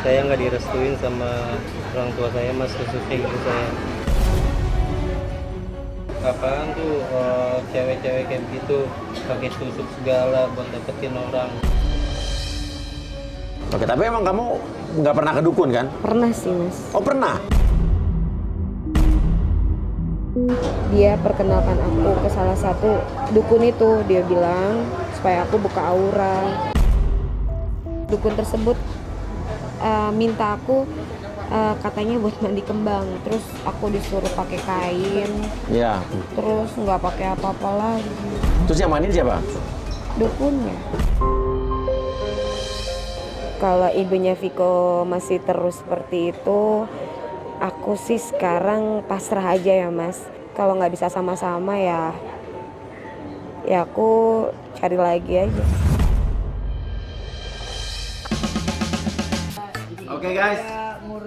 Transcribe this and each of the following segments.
Saya nggak direstuin sama orang tua saya, mas, khususnya ibu saya. Apaan tuh cewek-cewek kayak gitu pakai tusuk segala buat dapetin orang. Oke, tapi emang kamu nggak pernah ke dukun kan? Pernah sih, Mas. Oh, pernah? Dia perkenalkan aku ke salah satu dukun itu. Dia bilang supaya aku buka aura. Dukun tersebut minta aku katanya buat mandi kembang. Terus aku disuruh pakai kain. Iya. Terus nggak pakai apa-apa lagi. Terus yang mandiin siapa? Dukunnya. Kalau ibunya Viko masih terus seperti itu, aku sih sekarang pasrah aja ya, Mas. Kalau nggak bisa sama-sama ya aku cari lagi aja. Oke guys,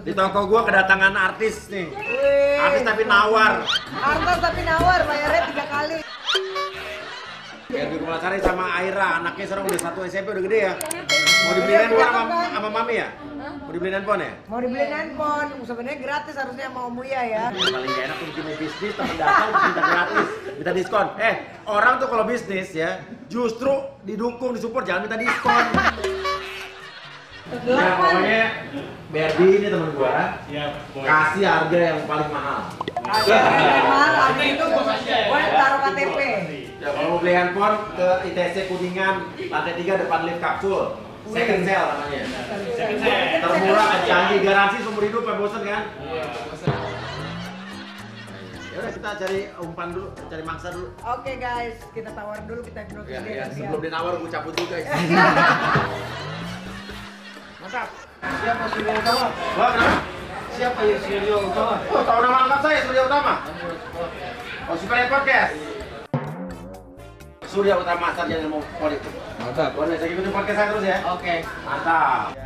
di toko gua kedatangan artis nih. Artis tapi nawar. Artis tapi nawar, bayarnya 3 kali. Biar Kulasari sama Aira, anaknya sekarang udah 1 SMP, udah gede ya. Mau dibeliin handphone sama mami ya? Mau dibeliin handphone ya? Mau dibeliin handphone, sebenarnya gratis harusnya mau Mulia ya. Paling gak enak bikin bisnis, temen datang minta gratis, minta diskon. Orang tuh kalau bisnis ya, justru didukung, disupport, jangan minta diskon. Ya pokoknya Berdi ini temen gua, kasih harga yang paling mahal. Mahal, abis itu gue taruh KTP. Ya, kalau mau beli handphone ke ITC Kuningan, lantai 3 depan lift kapsul. Second sale namanya. Termurah, canggih, garansi seumur hidup, bosen kan? Ya udah kita cari umpan dulu, cari mangsa dulu. Oke guys, kita tawar dulu, kita grogi dia. Sebelum dinawar gue cabut juga. Mantap. Siapa Surya Utama? Wah, kenapa? Siapa ya Surya Utama? Oh, tahu nama lengkap saya, Surya Utama. Oh, Super Podcast. Surya Utama, sarjana ilmu politik. Mantap. Boleh, saya ikutin podcast saya terus ya? Oke. Mantap.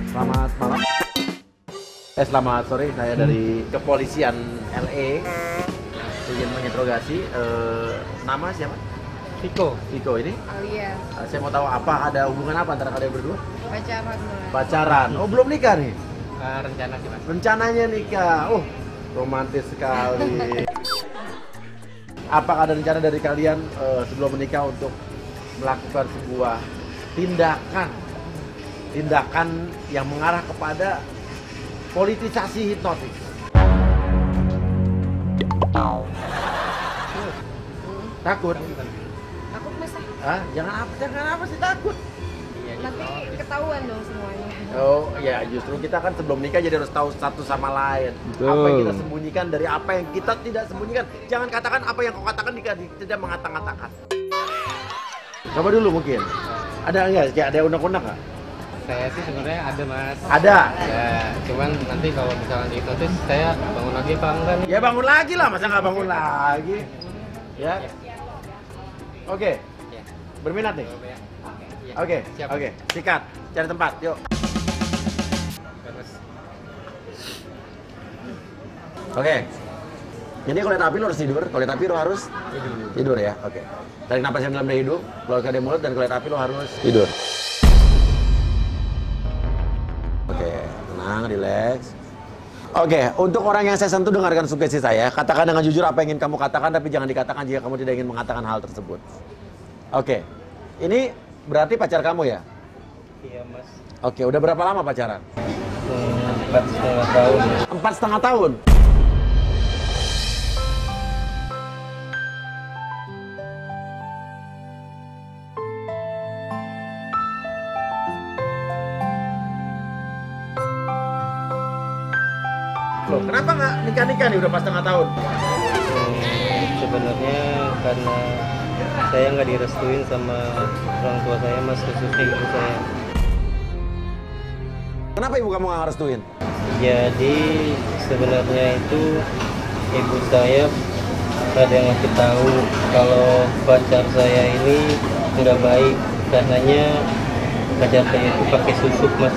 Selamat malam. Selamat sore, saya dari kepolisian LA. Ingin menginterogasi nama siapa? Viko ini? Alia, Saya mau tahu apa ada hubungan apa antara kalian berdua? pacaran mulai. Pacaran. Oh, belum nikah nih? Rencana sih, mas. Rencananya nikah. Oh, romantis sekali. Apakah ada rencana dari kalian sebelum menikah untuk melakukan sebuah tindakan yang mengarah kepada politisasi hipnotis? Takut? Takut, Mas. Jangan apa sih takut? Nanti ketahuan dong semuanya. Oh ya, justru kita kan sebelum nikah jadi harus tahu satu sama lain. Betul. Apa yang kita sembunyikan dari apa yang kita tidak sembunyikan. Jangan katakan apa yang kau katakan jika tidak mengata-ngatakan. Coba dulu mungkin. Ada nggak? Kayak ada undang-undang nggak? Saya sih sebenarnya ada, mas. Ada. Ya, cuman nanti kalau misalnya dihipnotis saya bangun lagi apa enggak nih? Ya bangun lagi lah, masa nggak bangun lagi? Ya. Oke. Ya. Berminat nih? Iya. Oke. Siap. Oke. Sikat. Cari tempat. Yuk. Mas. Oke. Jadi kalau lihat api lo harus tidur, kalau lihat api lo harus tidur ya. Oke. Tarik napas yang dalam dari hidung, keluarkan dari mulut, dan kalau lihat api lo harus tidur. Oke, tenang, relax. Oke, untuk orang yang saya sentuh dengarkan sugesti saya. Katakan dengan jujur apa yang ingin kamu katakan, tapi jangan dikatakan jika kamu tidak ingin mengatakan hal tersebut. Oke, ini berarti pacar kamu ya? Iya, mas. Oke, udah berapa lama pacaran? 4,5 tahun. 4,5 tahun? Loh, kenapa nggak nikah-nikah nih udah pas setengah tahun? Sebenarnya karena saya nggak direstuin sama orang tua saya, mas, khususnya ibu saya. Kenapa ibu kamu nggak ngerestuin? Jadi sebenarnya itu ibu saya ada yang ngasih tahu kalau pacar saya ini nggak baik, karenanya pacar saya itu pakai susuk, mas.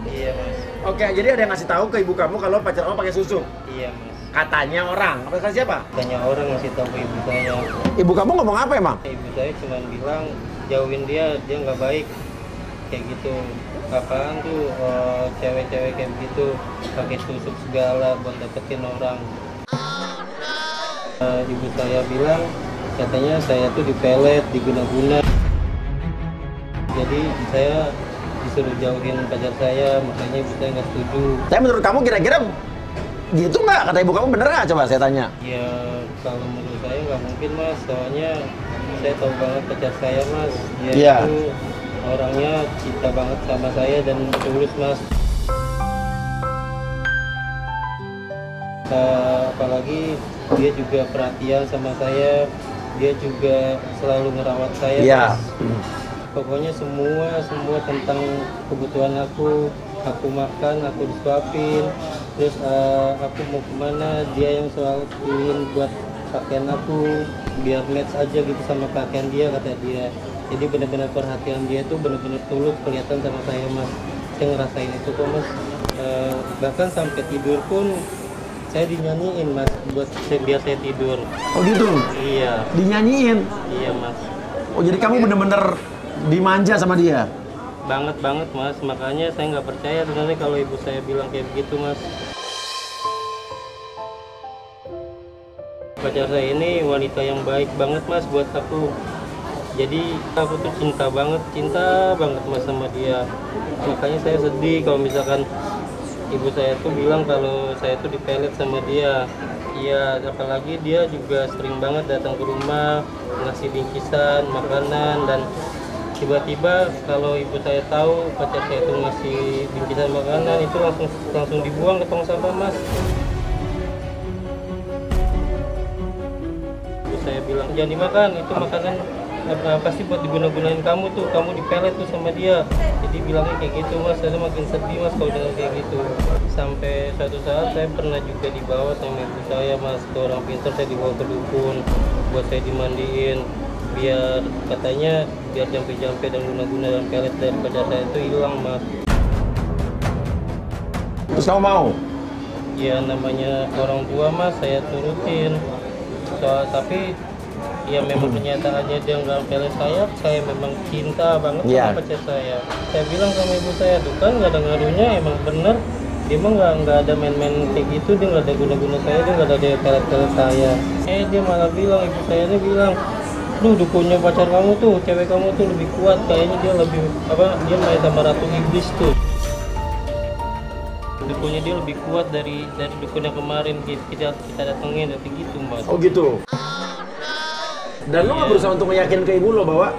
Iya, mas. Oke, jadi ada yang ngasih tahu ke ibu kamu kalau pacar kamu pakai susu. Iya, mas. Katanya orang. Apa kata siapa? Tanya orang ngasih tahu ke ibu saya. Ibu kamu ngomong apa emang? Ibu saya cuma bilang jauhin dia nggak baik kayak gitu. Apaan tuh cewek-cewek kayak gitu pakai tusuk segala buat deketin orang. Ibu saya bilang katanya saya tuh dipelet, diguna-guna. Jadi saya disuruh jauhin pacar saya, makanya ibu saya nggak setuju. Tapi menurut kamu kira-kira gitu nggak? Kata ibu kamu bener nggak? Coba saya tanya. Ya kalau menurut saya nggak mungkin mas, soalnya saya tahu banget pacar saya mas. Dia Iya. itu orangnya cinta banget sama saya dan tulus mas. Apalagi dia juga perhatian sama saya, dia juga selalu ngerawat saya. Iya. Mas. Pokoknya semua tentang kebutuhan aku makan, aku disuapin, terus aku mau kemana, dia yang selalu pilihin buat pakaian aku, biar match aja gitu sama pakaian dia, kata dia. Jadi benar-benar perhatian dia tuh benar-benar tulus kelihatan sama saya mas. Saya ngerasain itu kok mas. Bahkan sampai tidur pun saya dinyanyiin mas, biar saya tidur. Oh gitu? Iya, Dinyanyiin? iya mas. Oh jadi kamu bener-bener dimanja sama dia? Banget mas, makanya saya nggak percaya sebenarnya kalau ibu saya bilang kayak begitu mas. Pacar saya ini wanita yang baik banget mas buat aku. Jadi aku tuh cinta banget mas sama dia. Makanya saya sedih kalau misalkan ibu saya tuh bilang kalau saya tuh dipelet sama dia. Iya, apalagi dia juga sering banget datang ke rumah ngasih bingkisan makanan, dan tiba-tiba kalau ibu saya tahu pacar saya itu ngasih bingkisan makanan, itu langsung dibuang ke tong sampah mas. Ibu saya bilang jangan dimakan, itu makanan pasti buat diguna-gunain kamu tuh, kamu dipelet tuh sama dia. Jadi bilangnya kayak gitu mas. Saya makin sedih mas kalau dengar kayak gitu. Sampai suatu saat saya pernah juga dibawa sama ibu saya mas ke orang pintar, saya dibawa ke dukun buat saya dimandiin, biar katanya biar jampe-jampe dan guna-guna dan pelet dari pacar saya itu hilang mas. Terus kamu mau? Ya namanya orang tua mas, saya turutin. Tapi ya memang kenyataannya dia nggak pelet saya memang cinta banget sama pacar saya. Saya bilang sama ibu saya, tuh kan nggak ada ngaruhnya, emang bener dia mah nggak ada main-main kayak gitu, dia nggak ada guna-guna saya, dia nggak ada dia pelet-pelet saya. Dia malah bilang, ibu saya ini bilang, lu dukunnya pacar kamu tuh, cewek kamu tuh lebih kuat, kayaknya dia lebih dia main sama ratu iblis tuh. Dukunnya dia lebih kuat dari dukun yang kemarin kita datengin, tapi gitu mas. Oh gitu? Dan lo nggak berusaha untuk meyakinkan ke ibu lo bahwa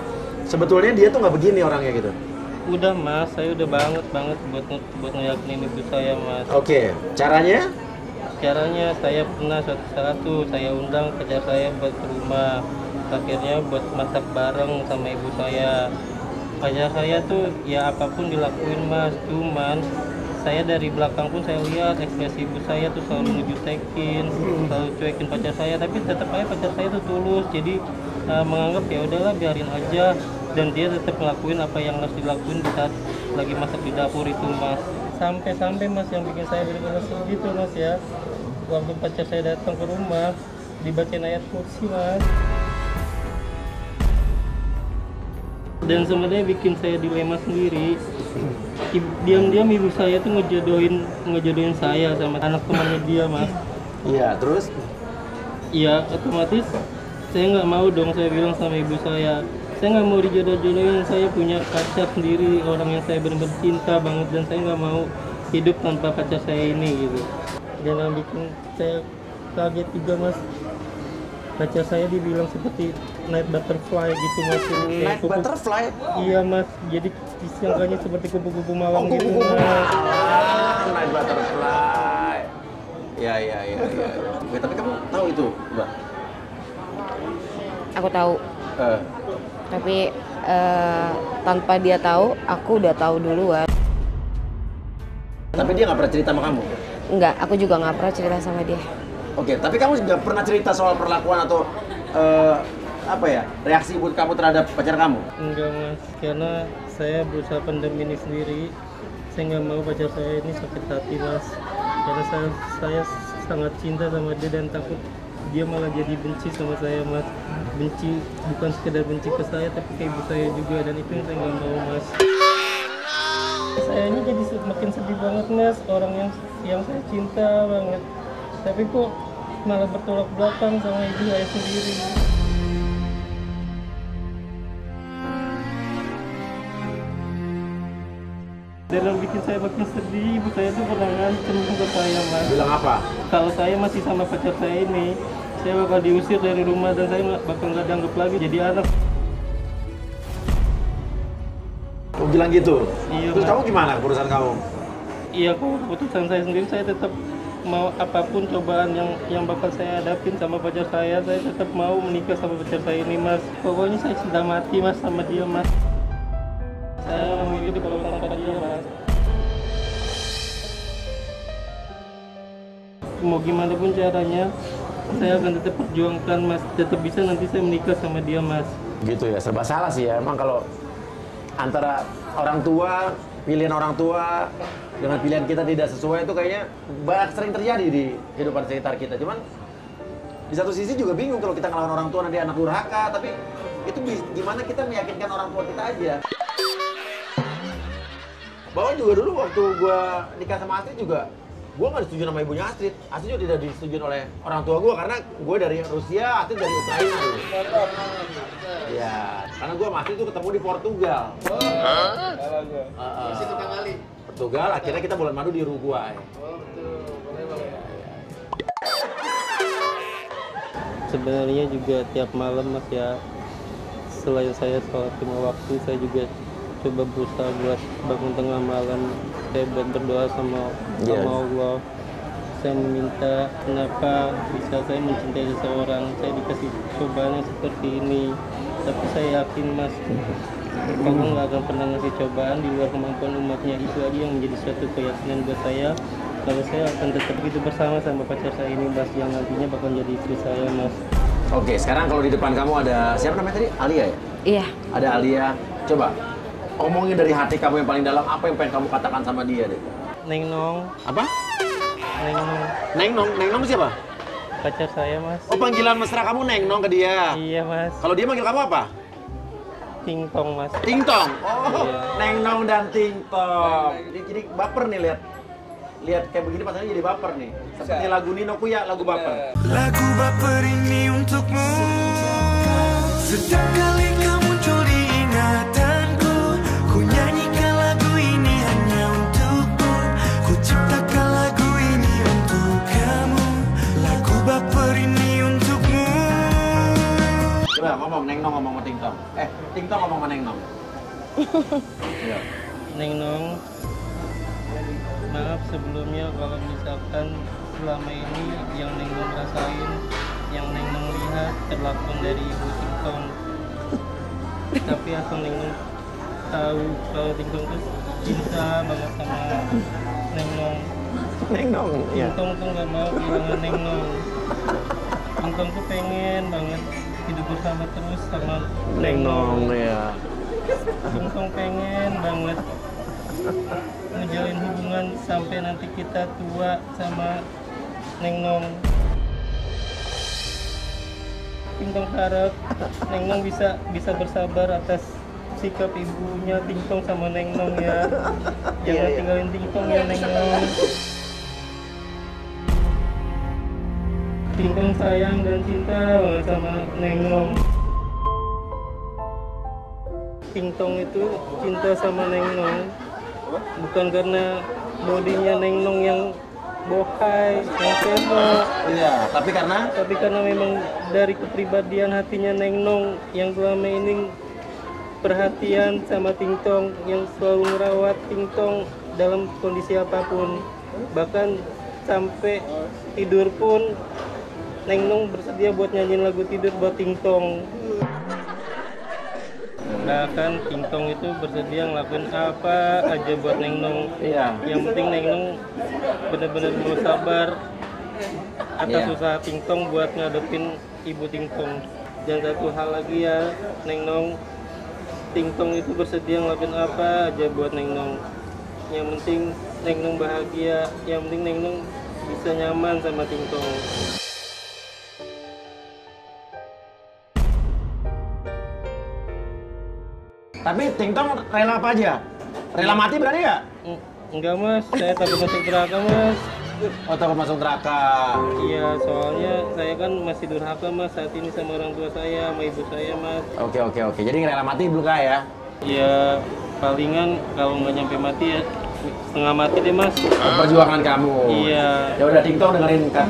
sebetulnya dia tuh nggak begini orangnya gitu? Udah mas, saya udah banget buat ngeyakinin ibu saya mas. Oke, caranya? Caranya saya pernah suatu saat tuh saya undang pacar saya buat ke rumah. Akhirnya buat masak bareng sama ibu saya. Pacar saya tuh ya apapun dilakuin mas, cuman saya dari belakang pun saya lihat ekspresi ibu saya tuh selalu ngejutekin, selalu cuekin pacar saya, tapi tetap aja pacar saya tuh tulus. Jadi menganggap ya udahlah biarin aja, dan dia tetap ngelakuin apa yang harus dilakuin di saat lagi masak di dapur itu mas. Sampai mas yang bikin saya benar-benar sedih tuh mas ya, waktu pacar saya datang ke rumah dibacain ayat kursi mas. Dan sebenarnya bikin saya dilema sendiri. Diam-diam ibu saya tuh ngejodohin saya sama anak temannya dia mas. Iya, terus? Iya, otomatis saya nggak mau dong. Saya bilang sama ibu saya nggak mau dijodoh-jodohin, saya punya pacar sendiri, orang yang saya benar-benar cinta banget, dan saya nggak mau hidup tanpa pacar saya ini gitu. Dan yang bikin saya kaget juga mas, pacar saya dibilang seperti night butterfly gitu mas. Night butterfly? Iya mas, jadi disangkanya seperti kupu-kupu malam gitu mas. Night butterfly. Ya. Oke, tapi kamu tahu itu, Mbak? Aku tahu. Tapi tanpa dia tahu, aku udah tahu duluan. Tapi dia nggak pernah cerita sama kamu? Enggak, aku juga nggak pernah cerita sama dia. Oke, tapi kamu nggak pernah cerita soal perlakuan atau reaksi ibu kamu terhadap pacar kamu? Enggak mas, karena saya berusaha pendam ini sendiri. Saya nggak mau pacar saya ini sakit hati mas, karena saya sangat cinta sama dia dan takut dia malah jadi benci sama saya mas. Benci, bukan sekedar benci ke saya tapi ke ibu saya juga, dan itu yang saya nggak mau mas. Sayanya jadi makin sedih banget mas, orang yang saya cinta banget tapi kok malah bertolak belakang sama ibu saya sendiri. Dan yang bikin saya makin sedih, ibu saya tuh pernah ngancem ke saya mas. Bilang apa? Kalau saya masih sama pacar saya ini, saya bakal diusir dari rumah dan saya bakal nggak dianggap lagi jadi anak. Oh, bilang gitu? Iya, Terus Mas. kamu gimana urusan kamu? Iya, kok keputusan saya sendiri, saya tetap mau apapun cobaan yang bakal saya hadapin sama pacar saya tetap mau menikah sama pacar saya ini mas. Pokoknya saya cinta mati mas sama dia mas. Saya memilih kalau sama dia mas. Mau gimana pun caranya, saya akan tetap perjuangkan mas. Tetap bisa nanti saya menikah sama dia mas. Gitu ya, serba salah sih ya. Emang kalau antara orang tua, pilihan orang tua dengan pilihan kita tidak sesuai itu kayaknya banyak sering terjadi di kehidupan sekitar kita. Cuman di satu sisi juga bingung kalau kita ngelawan orang tua nanti anak durhaka, tapi itu gimana kita meyakinkan orang tua kita aja. Bahwa juga dulu waktu gua nikah sama Astrid juga, gua nggak disetujui sama ibunya Astrid. Astrid juga tidak disetujui oleh orang tua gua karena gue dari Rusia, Astrid dari Ukraina dulu. Iya, karena gua sama Astrid tuh ketemu di Portugal. Portugal, akhirnya kita bulan madu di Uruguay. Sebenarnya juga tiap malam mas ya, selain saya sholat 5 waktu, saya juga coba berusaha buat bangun tengah malam, saya buat berdoa sama Allah. Saya meminta kenapa bisa saya mencintai seseorang, saya dikasih cobaan yang seperti ini. Tapi saya yakin mas, Allah nggak akan pernah ngasih cobaan di luar kemampuan umatnya. Itu aja yang menjadi suatu keyakinan buat saya, kalau saya akan tetap hidup bersama sama pacar saya ini mas, yang nantinya bakal jadi istri saya mas. Oke, sekarang kalau di depan kamu ada, siapa namanya tadi? Alia ya? Iya. Ada Alia. Coba, omongin dari hati kamu yang paling dalam, apa yang pengen kamu katakan sama dia deh? Neng Nong, Apa? Neng Nong, Neng Nong, Neng Nong siapa? pacar saya mas. Oh, panggilan mesra kamu Neng Nong ke dia. Iya mas, Kalau dia manggil kamu apa? Ting Tong mas. Ting Tong. Oh, Iya. Neng Nong dan Ting Tong. Jadi baper nih lihat kayak begini pasalnya jadi baper nih. Seperti lagu Nino Kuya, lagu baper. Lagu baper ini untukmu. Setiap kali kau muncul di ingatanku, ku nyanyikan lagu ini hanya untukmu. Ku ciptakan lagu ini untuk kamu. Lagu baper ini untukmu. Coba ngomong Neng Nong ngomong sama Ting Tong. Ting Tong ngomong sama Neng Nong. Iya. Neng Nong, maaf sebelumnya kalau misalkan selama ini yang Neng Nong rasain, yang Neng Nong lihat terlakon dari Ibu Ting Tong. Tapi asal Neng Nong tahu kalau Ting Tong tuh cinta banget sama Neng Nong. Neng Nong, iya. Ting Tong tuh nggak mau kehilangan Neng Nong. Ting Tong tuh pengen banget hidup bersama terus sama Neng Nong, ya. Ting Tong pengen banget ngejalin hubungan sampai nanti kita tua sama Neng Nong. Ting Tong harap Neng Nong bisa bersabar atas sikap ibunya Ting Tong sama Neng Nong ya. Jangan tinggalin Ting Tong ya Neng Nong. Ting Tong sayang dan cinta banget sama Neng Nong. Ting Tong itu cinta sama Neng Nong bukan karena bodinya Neng Nong yang bohai, yang semok, Iya, tapi karena memang dari kepribadian hatinya Neng Nong yang selama ini perhatian sama Ting Tong, yang selalu merawat Ting Tong dalam kondisi apapun, bahkan sampai tidur pun Neng Nong bersedia buat nyanyiin lagu tidur buat Ting Tong. Bahkan Ting Tong itu bersedia ngelakuin apa aja buat Neng Nong. Iya. Yang penting Neng Nong bener-bener mau sabar atas Iya. usaha Ting Tong buat ngadepin ibu Ting Tong. Dan satu hal lagi ya, Neng Nong, Ting Tong itu bersedia ngelakuin apa aja buat Neng Nong. Yang penting Neng Nong bahagia, yang penting Neng Nong bisa nyaman sama Tingtong. Tapi Tingtong rela apa aja? Rela mati berani nggak? Enggak mas, saya takut masuk neraka mas. Oh, takut masuk neraka. Iya, soalnya saya kan masih durhaka mas saat ini sama orang tua saya, sama ibu saya mas. Oke. Jadi rela mati belum kah ya? Ya palingan kalau nggak nyampe mati ya setengah mati deh mas. Perjuangan kamu. Iya. Ya udah Tingtong dengerin kan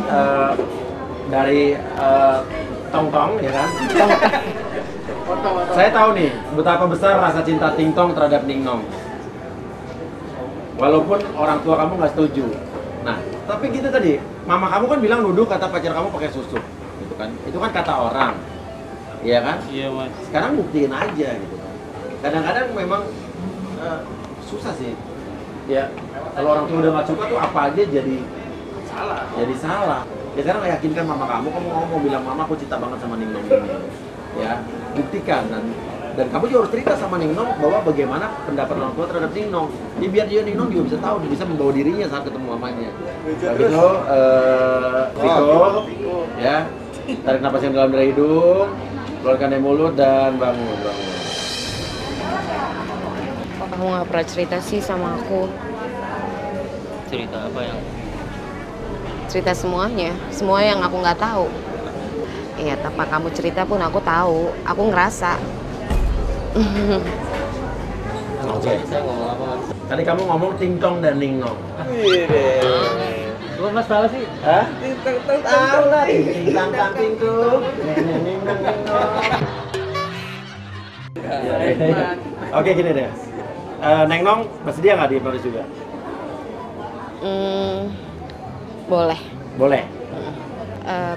dari Tong ya kan? Saya tahu nih betapa besar rasa cinta Tingtong terhadap Ningnong. Walaupun orang tua kamu nggak setuju. Nah, tapi gitu tadi, mama kamu kan bilang nuduh kata pacar kamu pakai susu, gitu kan? Itu kan kata orang, iya kan? Iya mas. Sekarang buktiin aja gitu kan. Kadang-kadang memang susah sih. Ya, kalau orang tua udah nggak suka tuh apa aja jadi salah. Jadi salah. Ya sekarang yakinkan mama kamu mau bilang mama aku cinta banget sama Ningnong ini. Ya, buktikan dan kamu juga harus cerita sama Ningnong bahwa bagaimana pendapat orang tua terhadap Ningnong. Jadi biar dia Ningnong juga bisa tahu, bisa membawa dirinya saat ketemu mamanya. Begitu, Viko, ya, tarik napas yang dalam dari hidung, keluarkan dari mulut dan bangun. Kok kamu nggak pernah cerita sih sama aku? Cerita apa yang? Cerita semuanya, semua yang aku nggak tahu. Iya, tanpa kamu cerita pun aku tahu, aku ngerasa. Oke. Saya ngomong apa mas? Tadi kamu ngomong Tingtong dan Ningnong. Lu mas salah sih? Hah? Tahu lah. Tingtang Tingtung. Ningnong. Oke, gini deh. Ningnong bersedia nggak di Paris juga? Boleh. Boleh.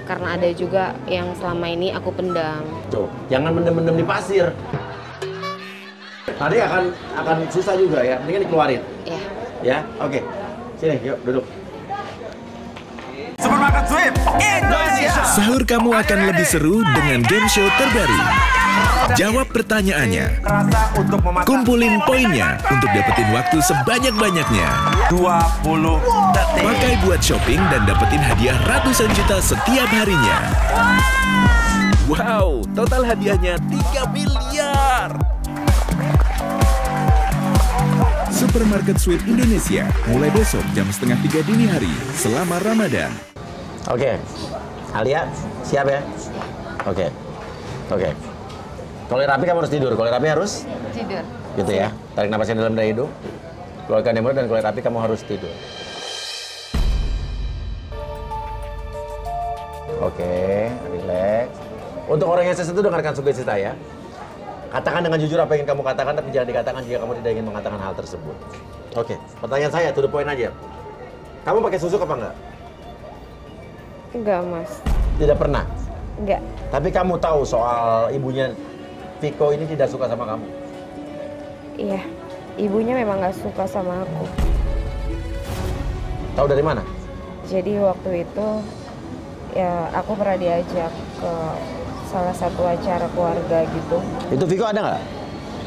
Karena ada juga yang selama ini aku pendam. Tuh, jangan mendem-mendem di pasir. Nanti akan susah juga ya. Mendingan dikeluarin. Ya. Ya, oke. Sini, yuk duduk. Supermarket Sweep Indonesia. Sahur kamu akan lebih seru dengan game show terbaru. Jawab pertanyaannya, Terasa untuk memakan kumpulin poinnya untuk dapetin waktu sebanyak-banyaknya. 20 detik. Pakai buat shopping dan dapetin hadiah ratusan juta setiap harinya. Wow, total hadiahnya 3 miliar. Supermarket Sweep Indonesia mulai besok jam 2:30 dini hari selama Ramadan. Oke. Alia, siap ya? Oke. Kalau rapi kamu harus tidur. Kalau rapi harus Tidur. gitu ya. Tarik napasnya dalam dari hidung. Keluarkan dari mulut dan kalau rapi kamu harus tidur. Oke, relax. Untuk orang yang sesentuh dengarkan sugesti saya. Katakan dengan jujur apa yang ingin kamu katakan, tapi jangan dikatakan jika kamu tidak ingin mengatakan hal tersebut. Oke, pertanyaan saya, to the point aja. Kamu pakai susuk apa enggak? Enggak, Mas. Tidak pernah. Enggak. Tapi kamu tahu soal ibunya Viko ini tidak suka sama kamu. Iya. Ibunya memang nggak suka sama aku. Tahu dari mana? Jadi waktu itu ya aku pernah diajak ke salah satu acara keluarga gitu. Itu Viko ada nggak?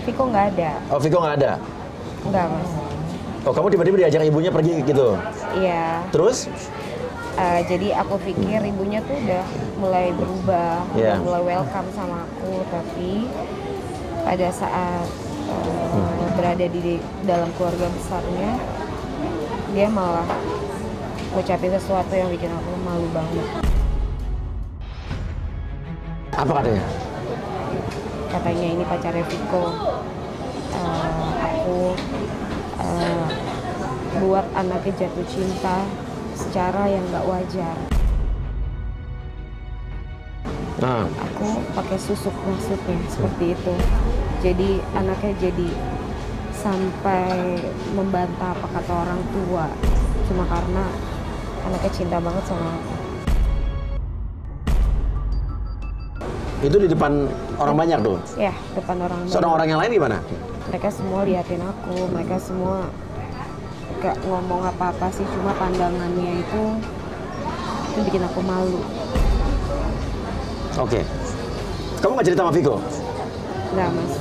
Viko nggak ada. Oh, Viko nggak ada? Nggak, Mas. Oh, kamu tiba-tiba diajak ibunya pergi gitu? Iya. Terus? Jadi aku pikir ibunya tuh udah mulai berubah, Iya. udah mulai welcome sama aku. Tapi pada saat berada di dalam keluarga besarnya, dia malah ngucapin sesuatu yang bikin aku malu banget. Apa katanya? Katanya ini pacarnya Viko. Aku buat anaknya jatuh cinta secara yang nggak wajar. Nah, Aku pakai susuk maksudnya seperti itu. Jadi anaknya jadi sampai membantah apa kata orang tua cuma karena anaknya cinta banget sama aku. itu di depan orang banyak tuh. Ya, depan orang Seorang orang yang lain gimana? Mereka semua liatin aku, mereka semua gak ngomong apa-apa sih, cuma pandangannya itu bikin aku malu. Oke. Kamu nggak cerita sama Viko? Nggak, Mas.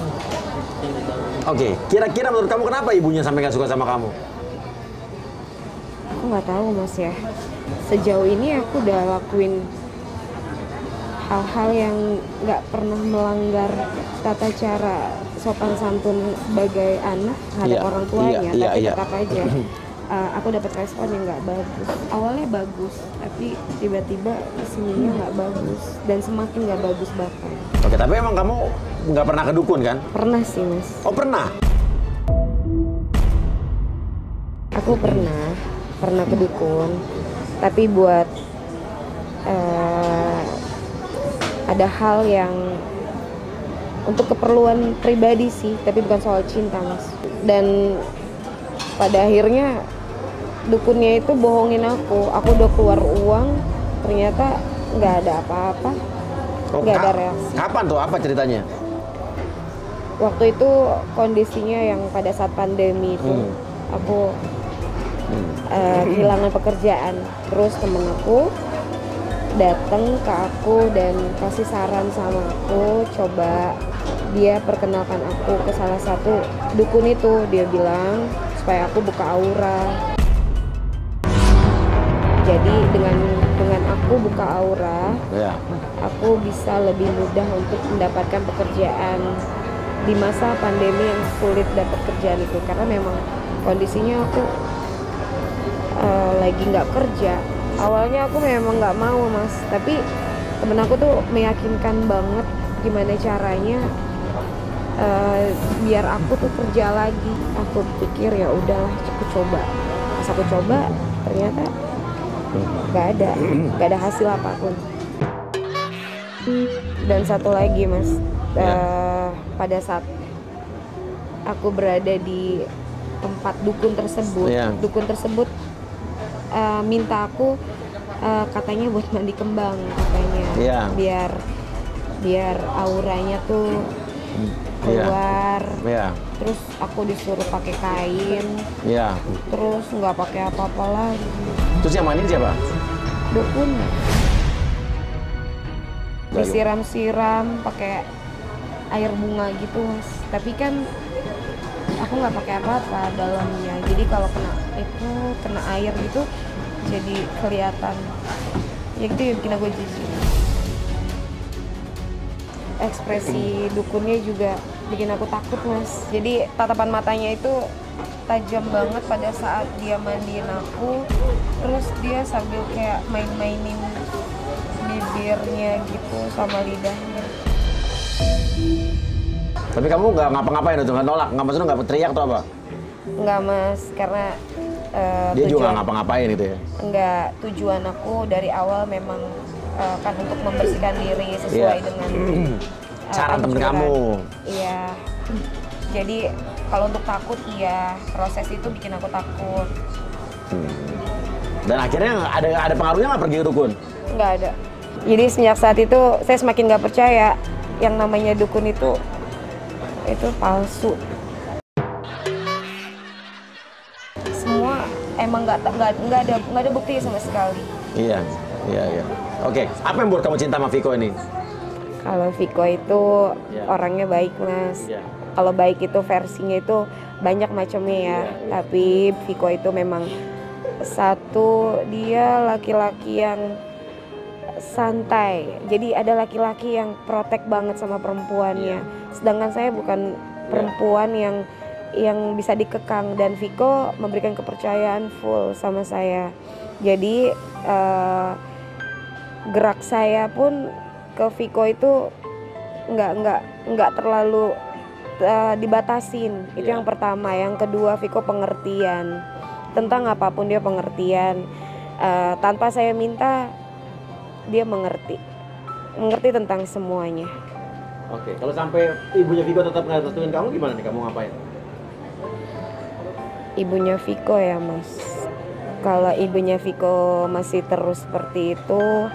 Oke. Kira-kira menurut kamu kenapa ibunya sampai nggak suka sama kamu? Aku nggak tahu, Mas ya. Sejauh ini aku udah lakuin hal-hal yang nggak pernah melanggar tata cara sopan santun sebagai anak terhadap Iya, orang tuanya, iya, tapi iya. tetap aja aku dapat respon yang nggak bagus. Awalnya bagus, tapi tiba-tiba kesininya nggak bagus dan semakin nggak bagus bahkan. Oke, tapi emang kamu nggak pernah ke dukun kan? Pernah sih mas, Oh pernah? aku pernah ke dukun, tapi buat ada hal yang untuk keperluan pribadi sih, tapi bukan soal cinta mas. Dan pada akhirnya dukunnya itu bohongin aku udah keluar uang, ternyata nggak ada apa-apa, nggak ada reaksi. Kapan tuh? Apa ceritanya? Waktu itu kondisinya yang pada saat pandemi itu aku kehilangan pekerjaan, terus temen aku datang ke aku dan kasih saran sama aku, coba dia perkenalkan aku ke salah satu dukun itu. Dia bilang supaya aku buka aura. Jadi dengan aku buka aura, aku bisa lebih mudah untuk mendapatkan pekerjaan di masa pandemi yang sulit dapat kerjaan itu, karena memang kondisinya aku lagi nggak kerja. Awalnya aku memang nggak mau mas, tapi temen aku tuh meyakinkan banget gimana caranya biar aku tuh kerja lagi. Aku pikir ya udahlah, aku coba. Pas aku coba ternyata nggak ada hasil apapun. Dan satu lagi mas, pada saat aku berada di tempat dukun tersebut, dukun tersebut minta aku katanya buat mandi kembang katanya, biar auranya tuh keluar. Terus aku disuruh pakai kain, terus nggak pakai apa-apa lagi. Terus yang mandiin siapa? Dukun. Disiram-siram pakai air bunga gitu mas, tapi kan aku nggak pakai apa-apa dalamnya, jadi kalau kena air gitu jadi kelihatan ya, gitu ya, bikin aku jijik. Ekspresi dukunnya juga bikin aku takut mas, jadi tatapan matanya itu tajam banget pada saat dia mandiin aku, terus dia sambil kayak main-mainin bibirnya gitu sama lidahnya. Tapi kamu nggak ngapa-ngapain itu, nggak nolak, nggak maksudnya nggak teriak atau apa? Nggak mas, karena dia juga nggak ngapa-ngapain gitu ya? Nggak, tujuan aku dari awal memang kan untuk membersihkan diri sesuai dengan saran temen kamu. Iya, jadi kalau untuk takut iya, proses itu bikin aku takut. Dan akhirnya ada pengaruhnya nggak pergi ke dukun? Nggak ada. Jadi sejak saat itu saya semakin nggak percaya yang namanya dukun itu palsu. Semua emang nggak ada bukti sama sekali. Iya. Oke, apa yang buat kamu cinta sama Viko ini? Kalau Viko itu orangnya baik mas. Kalau baik itu versinya itu banyak macamnya ya. Tapi Viko itu memang satu, dia laki-laki yang santai. Jadi ada laki-laki yang protek banget sama perempuannya. Sedangkan saya bukan perempuan yang bisa dikekang, dan Viko memberikan kepercayaan full sama saya. Jadi gerak saya pun ke Viko itu nggak terlalu dibatasin. Itu yang pertama. Yang kedua, Viko pengertian tentang apapun, dia pengertian. Tanpa saya minta, dia mengerti tentang semuanya. Oke, kalau sampai ibunya Viko tetap nggak restuin kamu, gimana nih? Kamu ngapain? Ibunya Viko ya mas, kalau ibunya Viko masih terus seperti itu,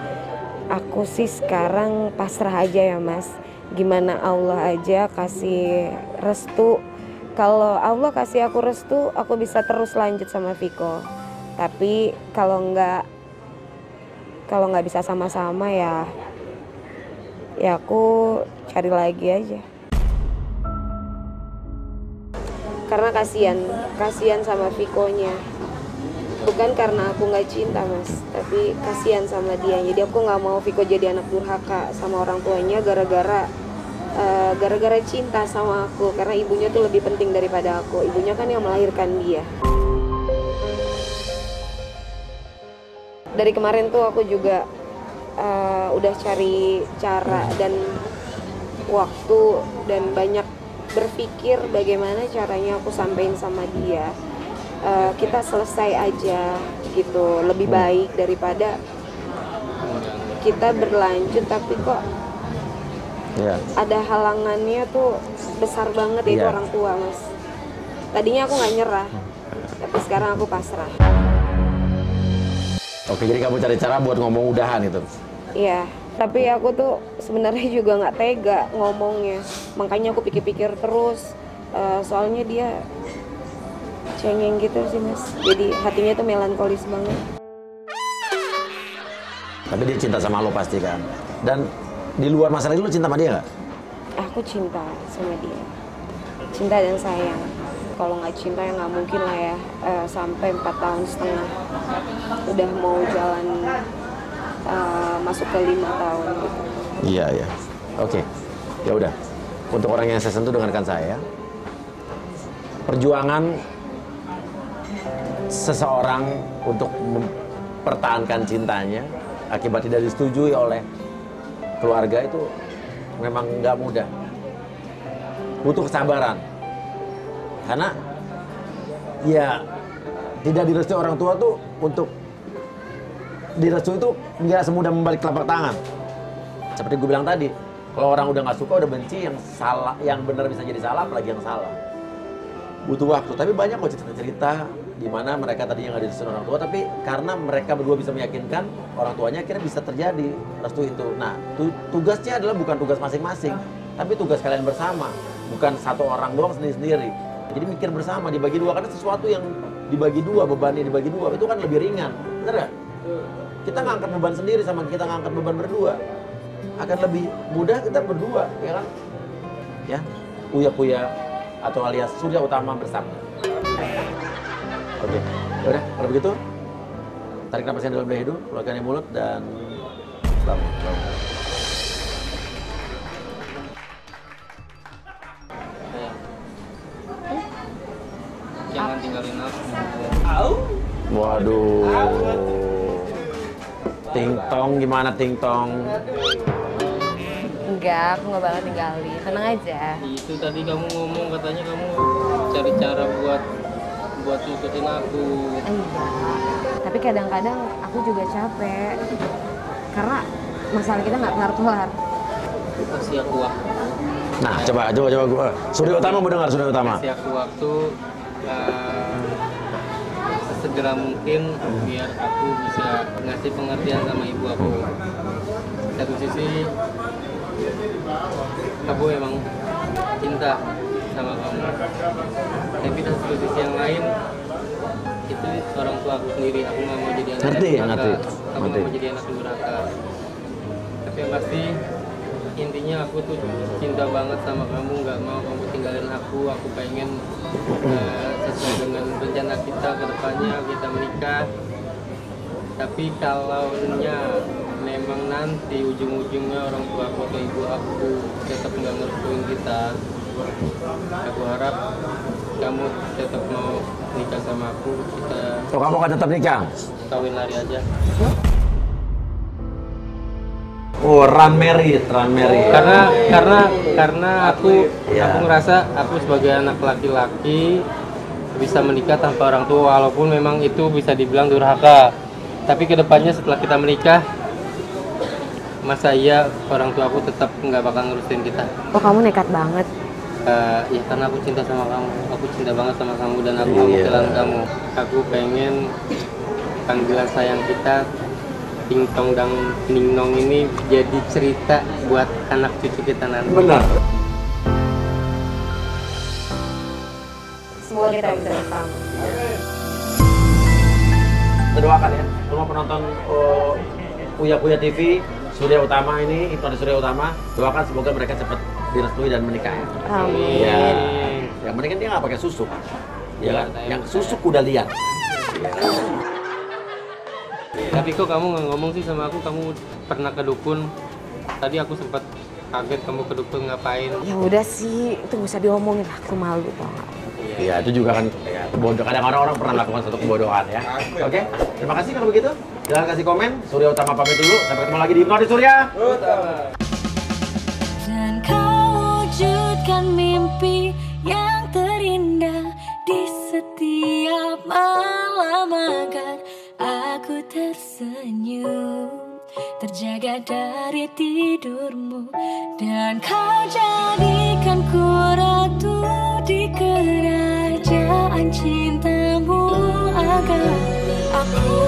aku sih sekarang pasrah aja ya mas. Gimana Allah aja kasih restu. Kalau Allah kasih aku restu, aku bisa terus lanjut sama Viko. Tapi kalau nggak bisa sama-sama ya aku cari lagi aja. Karena kasihan sama Vikonya. bukan karena aku nggak cinta mas, tapi kasihan sama dia. Jadi aku nggak mau Viko jadi anak durhaka sama orang tuanya gara-gara cinta sama aku, karena ibunya tuh lebih penting daripada aku. Ibunya kan yang melahirkan dia. Dari kemarin tuh aku juga udah cari cara dan waktu dan banyak berpikir bagaimana caranya aku sampein sama dia. Kita selesai aja gitu, lebih baik daripada kita berlanjut tapi kok ada halangannya tuh besar banget, itu orang tua mas. Tadinya aku nggak nyerah, tapi sekarang aku pasrah. Oke, jadi kamu cari cara buat ngomong udahan itu? Iya, tapi aku tuh sebenarnya juga nggak tega ngomongnya. Makanya aku pikir-pikir terus, soalnya dia cengeng gitu sih mas. Jadi hatinya tuh melankolis banget. Tapi dia cinta sama lo pasti kan? Dan di luar masalah itu lo cinta sama dia nggak? Aku cinta sama dia, cinta dan sayang. Kalau nggak cinta ya nggak mungkin lah ya, sampai 4 tahun setengah udah mau jalan masuk ke 5 tahun gitu. Iya. Oke, ya udah. Untuk orang yang saya sentuh, dengarkan saya. Perjuangan seseorang untuk mempertahankan cintanya akibat tidak disetujui oleh keluarga itu memang nggak mudah. Butuh kesabaran. Karena ya tidak direstui orang tua tuh, untuk direstui itu nggak semudah membalik telapak tangan. Seperti gue bilang tadi, kalau orang udah nggak suka, udah benci, yang salah, yang benar bisa jadi salah, apalagi yang salah. Butuh waktu. Tapi banyak kok cerita-cerita di mana mereka tadinya nggak direstui orang tua, tapi karena mereka berdua bisa meyakinkan orang tuanya, akhirnya bisa terjadi restu itu. Nah, tugasnya adalah bukan tugas masing-masing, tapi tugas kalian bersama, bukan satu orang doang sendiri-sendiri. Jadi mikir bersama, dibagi dua, karena sesuatu yang dibagi dua, bebannya dibagi dua, itu kan lebih ringan, bener gak? Kita ngangkat beban sendiri sama kita ngangkat beban berdua, akan lebih mudah kita berdua, ya kan? Ya, Uya atau alias Surya Utama bersama. Oke, yaudah, kalau begitu, tarik napasnya dalam leher hidung, keluarkan dari mulut, dan bangun. Jangan tinggalin aku. Waduh. Ting-tong gimana ting-tong? Enggak, aku nggak bakal tinggalin. Tenang aja. Itu tadi kamu ngomong, katanya kamu cari cara buat ngikutin aku. Iya. Tapi kadang-kadang aku juga capek. Karena masalah kita nggak kelar-kelar. Kasih aku waktu. Nah, coba gua. Surya Utama mau dengar, Surya Utama. Kasih aku waktu sesegera mungkin biar aku bisa ngasih pengertian sama ibu aku. Satu sisi aku emang cinta sama kamu, tapi di satu sisi yang lain itu orang tua aku sendiri. Aku nggak mau jadi anak durhaka. Aku nggak mau jadi anak durhaka. Tapi yang pasti intinya aku tuh cinta banget sama kamu, nggak mau kamu tinggalin aku. Aku pengen sesuai dengan rencana kita ke depannya, kita menikah. Tapi kalau memang nanti ujung-ujungnya orang tua aku atau ibu aku tetap nggak ngerestuin kita, aku harap kamu tetap mau nikah sama aku. Kita kamu akan tetap nikah? Kawin lari aja. Oh, run married. Karena aku ngerasa aku sebagai anak laki-laki bisa menikah tanpa orang tua, walaupun memang itu bisa dibilang durhaka. Tapi kedepannya setelah kita menikah, masa iya orang tua aku tetap nggak bakal ngurusin kita. Oh, kamu nekat banget. Ya karena aku cinta sama kamu, aku cinta banget sama kamu dan aku mau kehilangan kamu. Aku pengen panggilan sayang kita Ting-tong dan Ning-nong ini jadi cerita buat anak cucu kita nanti. Benar. Semoga kita bisa bersama. Kita doakan ya, semua penonton Uya TV, Surya Utama ini, itu ada Surya Utama. Doakan semoga mereka cepat direstui dan menikah ya. Amin. Ya, yang penting kan dia nggak pakai susuk. Ya kan? Yang susuk udah lihat. Ya. Tapi kok kamu nggak ngomong sih sama aku, kamu pernah ke dukun? Tadi aku sempat kaget kamu ke dukun ngapain. Ya udah sih, itu gak usah diomongin, aku malu tau gak? Iya, itu juga kan ya, kadang-kadang orang pernah melakukan satu kebodohan ya. Oke, terima kasih kalau begitu. Jangan kasih komen. Surya Utama pamit dulu. Sampai ketemu lagi di Hipnotis Surya. Dan kau wujudkan mimpi yang terindah di setiap malam agar aku tersenyum, terjaga dari tidurmu. Dan kau jadikan ku ratu di kerajaan cintamu agar aku